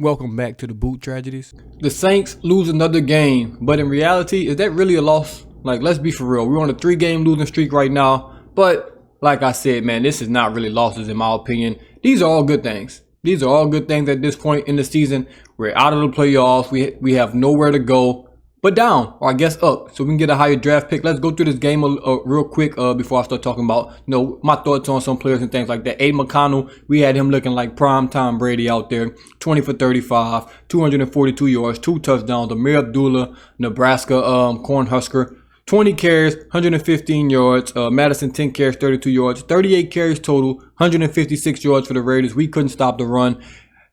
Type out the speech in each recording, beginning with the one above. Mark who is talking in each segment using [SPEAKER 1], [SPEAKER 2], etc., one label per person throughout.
[SPEAKER 1] Welcome back to the Boot Tragedies. The Saints lose another game, but in reality, is that really a loss? Like, let's be for real. We're on a 3-game losing streak right now, but like I said, man, this is not really losses in my opinion. These are all good things. These are all good things at this point in the season. We're out of the playoffs. We have nowhere to go but down, or I guess up, so we can get a higher draft pick. Let's go through this game real quick before I start talking about, my thoughts on some players and things like that. Aiden McConnell, we had him looking like prime Tom Brady out there. 20 for 35, 242 yards, 2 touchdowns. Amir Abdullah, Nebraska Cornhusker, 20 carries, 115 yards. Madison, 10 carries, 32 yards. 38 carries total, 156 yards for the Raiders. We couldn't stop the run.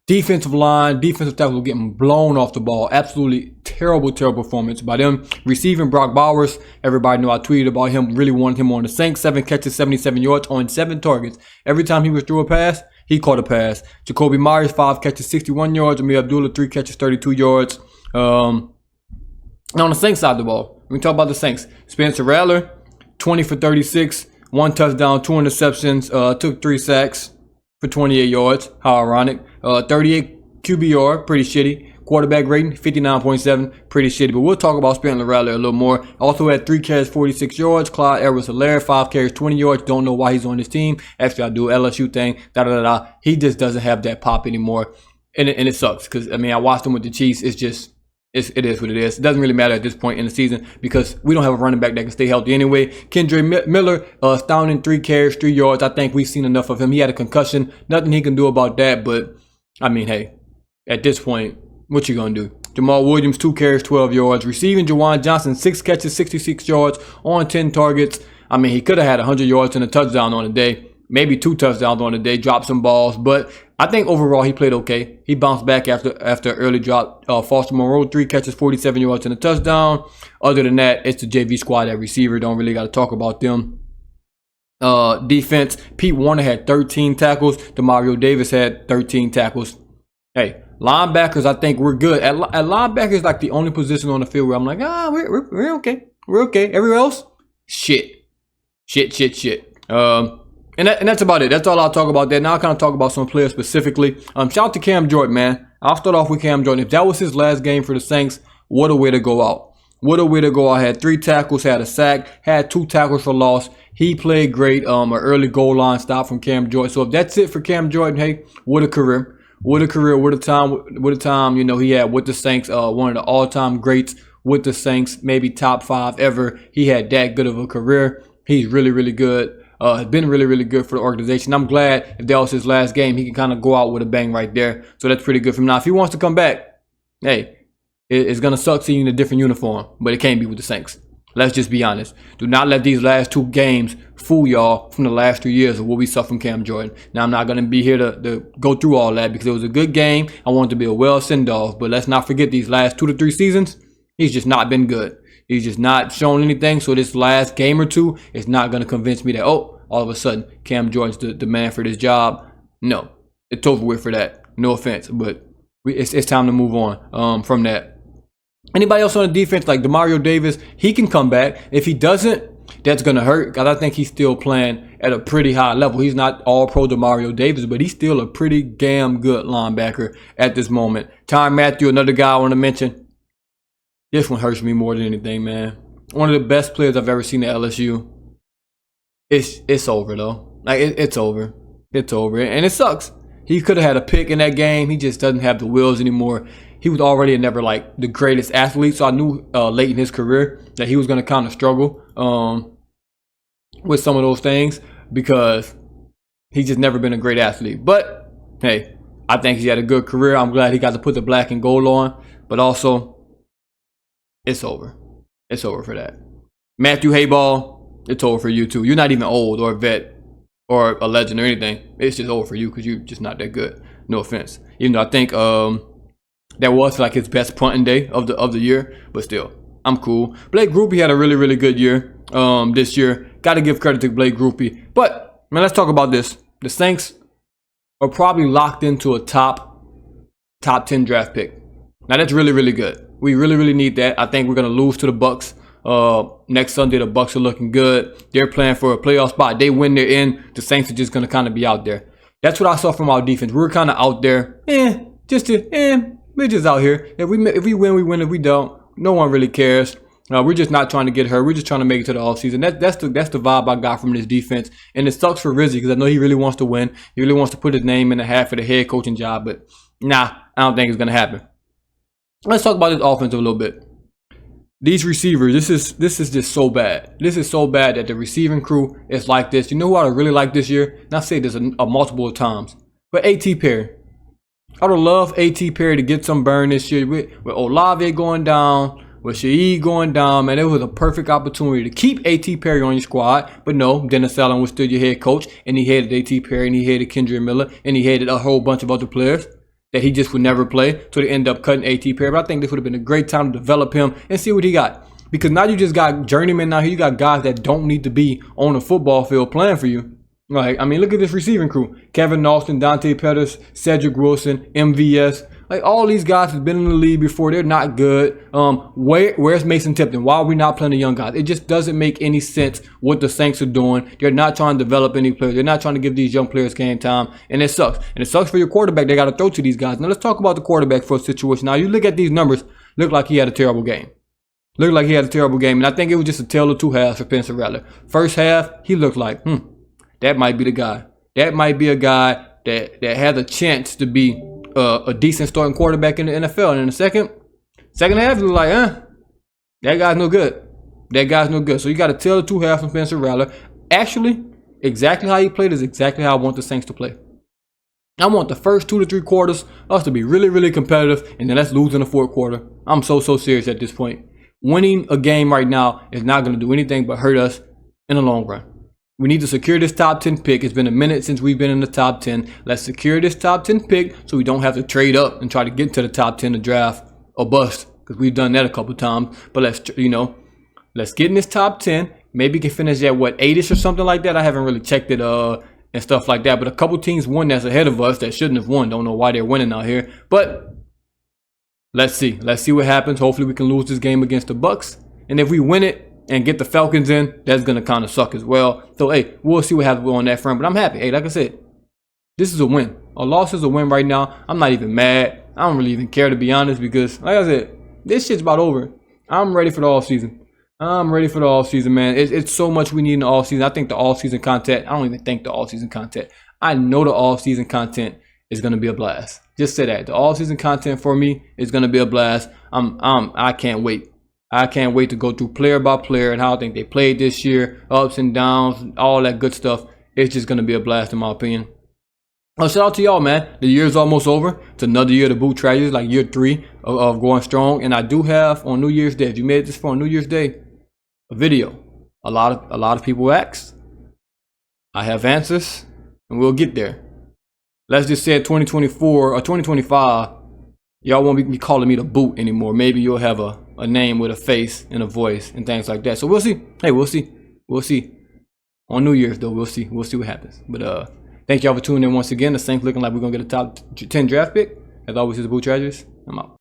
[SPEAKER 1] Defensive line, defensive tackle getting blown off the ball. Absolutely terrible performance by them. Receiving Brock Bowers. Everybody knew I tweeted about him. Really wanted him on the Saints. 7 catches, 77 yards on 7 targets. Every time he was through a pass, he caught a pass. Jacoby Myers, 5 catches, 61 yards. Amir Abdullah, 3 catches, 32 yards. On the Saints side of the ball, we can talk about the Saints. Spencer Rattler, 20 for 36, 1 touchdown, 2 interceptions, took 3 sacks for 28 yards. How ironic. 38 QBR, pretty shitty. Quarterback rating, 59.7, pretty shitty. But we'll talk about Spencer Rattler a little more. Also had 3 carries, 46 yards. Clyde Edwards-Helaire, 5 carries, 20 yards. Don't know why he's on this team. Actually, I do LSU thing. He just doesn't have that pop anymore. And it sucks because, I watched him with the Chiefs. It is what it is. It doesn't really matter at this point in the season because we don't have a running back that can stay healthy anyway. Kendre Miller, astounding 3 carries, 3 yards. I think we've seen enough of him. He had a concussion. Nothing he can do about that. But, hey, at this point, what you going to do? Jamal Williams, 2 carries, 12 yards. Receiving Juwan Johnson, 6 catches, 66 yards on 10 targets. He could have had 100 yards and a touchdown on the day. Maybe 2 touchdowns on the day, dropped some balls. But I think overall he played okay. He bounced back after early drop. Foster Moreau, 3 catches, 47 yards and a touchdown. Other than that, it's the JV squad at receiver. Don't really got to talk about them. Defense, Pete Warner had 13 tackles. Demario Davis had 13 tackles. Hey, linebackers, I think we're good. At linebackers, like the only position on the field where I'm like, we're okay. We're okay. Everywhere else, shit. And that's about it. That's all I'll talk about there. Now I'll kind of talk about some players specifically. Shout out to Cam Jordan, man. I'll start off with Cam Jordan. If that was his last game for the Saints, what a way to go out. What a way to go out. Had 3 tackles, had a sack, had 2 tackles for loss. He played great. An early goal line stop from Cam Jordan. So if that's it for Cam Jordan, hey, what a career. What a career. What a time, he had with the Saints. One of the all-time greats with the Saints. Maybe top 5 ever. He had that good of a career. He's really, really good. Has been really, really good for the organization. I'm glad if that was his last game, he can kind of go out with a bang right there. So that's pretty good for him. Now, if he wants to come back, hey, it's going to suck seeing in a different uniform, but it can't be with the Saints. Let's just be honest. Do not let these last 2 games fool y'all from the last 3 years of what we saw from Cam Jordan. Now, I'm not going to be here to go through all that because it was a good game. I want it to be a well send-off, but let's not forget these last 2 to 3 seasons, he's just not been good. He's just not shown anything. So this last game or 2 is not going to convince me that, all of a sudden, Cam Jordan's the man for this job. No, it's over with for that. No offense, but it's time to move on from that. Anybody else on the defense, like Demario Davis, he can come back. If he doesn't, that's going to hurt because I think he's still playing at a pretty high level. He's not all-pro Demario Davis, but he's still a pretty damn good linebacker at this moment. Tyrann Mathieu, another guy I want to mention. This one hurts me more than anything, man. One of the best players I've ever seen at LSU. It's over, though. Like, it's over. It's over. And it sucks. He could have had a pick in that game. He just doesn't have the wheels anymore. He was already never, like, the greatest athlete. So I knew late in his career that he was going to kind of struggle with some of those things because he's just never been a great athlete. But, hey, I think he had a good career. I'm glad he got to put the black and gold on. But also, it's over. It's over for that. Matthew Hayball, it's over for you too. You're not even old or a vet or a legend or anything. It's just over for you because you're just not that good. No offense. Even though I think that was like his best punting day of the year, but still, I'm cool. Blake Grupe had a really, really good year this year. Got to give credit to Blake Grupe. But man, let's talk about this. The Saints are probably locked into a top 10 draft pick. Now that's really, really good. We really, really need that. I think we're going to lose to the Bucks next Sunday. The Bucks are looking good. They're playing for a playoff spot. They win, they're in. The Saints are just going to kind of be out there. That's what I saw from our defense. We were kind of out there. Just to, we're just out here. If we win, we win. If we don't, no one really cares. We're just not trying to get hurt. We're just trying to make it to the offseason. That's the vibe I got from this defense. And it sucks for Rizzy because I know he really wants to win. He really wants to put his name in the hat for the head coaching job. But nah, I don't think it's going to happen. Let's talk about this offense a little bit. These receivers, this is just so bad. This is so bad that the receiving crew is like this. You know who I really like this year? And I've said this a multiple times. But A.T. Perry. I would love A.T. Perry to get some burn this year. With Olave going down, with Shaheed going down, man, it was a perfect opportunity to keep A.T. Perry on your squad. But no, Dennis Allen was still your head coach, and he hated A.T. Perry, and he hated Kendrick Miller, and he hated a whole bunch of other players that he just would never play. So they end up cutting A.T. Perry. But I think this would have been a great time to develop him and see what he got. Because now you just got journeymen out here. You got guys that don't need to be on the football field playing for you. Like, I mean, look at this receiving crew. Kevin Austin, Dante Pettis, Cedric Wilson, MVS. Like, all these guys have been in the league before. They're not good. Where's Mason Tipton? Why are we not playing the young guys? It just doesn't make any sense what the Saints are doing. They're not trying to develop any players. They're not trying to give these young players game time. And it sucks. And it sucks for your quarterback. They got to throw to these guys. Now, let's talk about the quarterback for a situation. Now, you look at these numbers. Look like he had a terrible game. Looked like he had a terrible game. And I think it was just a tale of two halves for Spencer Rattler. First half, he looked like, that might be the guy. That might be a guy that has a chance to be a decent starting quarterback in the NFL. And in the second half, it was like, that guy's no good. That guy's no good. So you got to tell the two halves from Spencer Rattler. Actually, exactly how he played is exactly how I want the Saints to play. I want the first 2 to 3 quarters us to be really, really competitive, and then let's lose in the fourth quarter. I'm so serious at this point. Winning a game right now is not going to do anything but hurt us in the long run. We need to secure this top 10 pick. It's been a minute since we've been in the top 10. Let's secure this top 10 pick so we don't have to trade up and try to get to the top 10 to draft or bust, because we've done that a couple times. But let's get in this top 10. Maybe we can finish at 8ish or something like that. I haven't really checked it and stuff like that. But a couple teams won that's ahead of us that shouldn't have won. Don't know why they're winning out here. But let's see. Let's see what happens. Hopefully we can lose this game against the Bucks. And if we win it and get the Falcons in, that's going to kind of suck as well. So, hey, we'll see what happens on that front. But I'm happy. Hey, like I said, this is a win. A loss is a win right now. I'm not even mad. I don't really even care, to be honest, because, like I said, this shit's about over. I'm ready for the offseason. I'm ready for the offseason, man. It's so much we need in the offseason. I think the offseason content, I don't even think the offseason content. I know the offseason content is going to be a blast. Just say that. The offseason content for me is going to be a blast. I can't wait. I can't wait to go through player by player and how I think they played this year, ups and downs, all that good stuff. It's just going to be a blast in my opinion. Shout out to y'all, man. The year's almost over. It's another year to boot tragedies, like year 3 of going strong. And I do have on New Year's Day, if you made it this far on New Year's Day, a video. A lot of people asked. I have answers, and we'll get there. Let's just say 2024 or 2025, y'all won't be calling me the boot anymore. Maybe you'll have a name with a face and a voice and things like that. So we'll see. Hey, we'll see. We'll see. On New Year's, though, we'll see. We'll see what happens. But thank y'all for tuning in once again. The Saints looking like we're going to get a top 10 draft pick. As always, it's the Boot Tragedies. I'm out.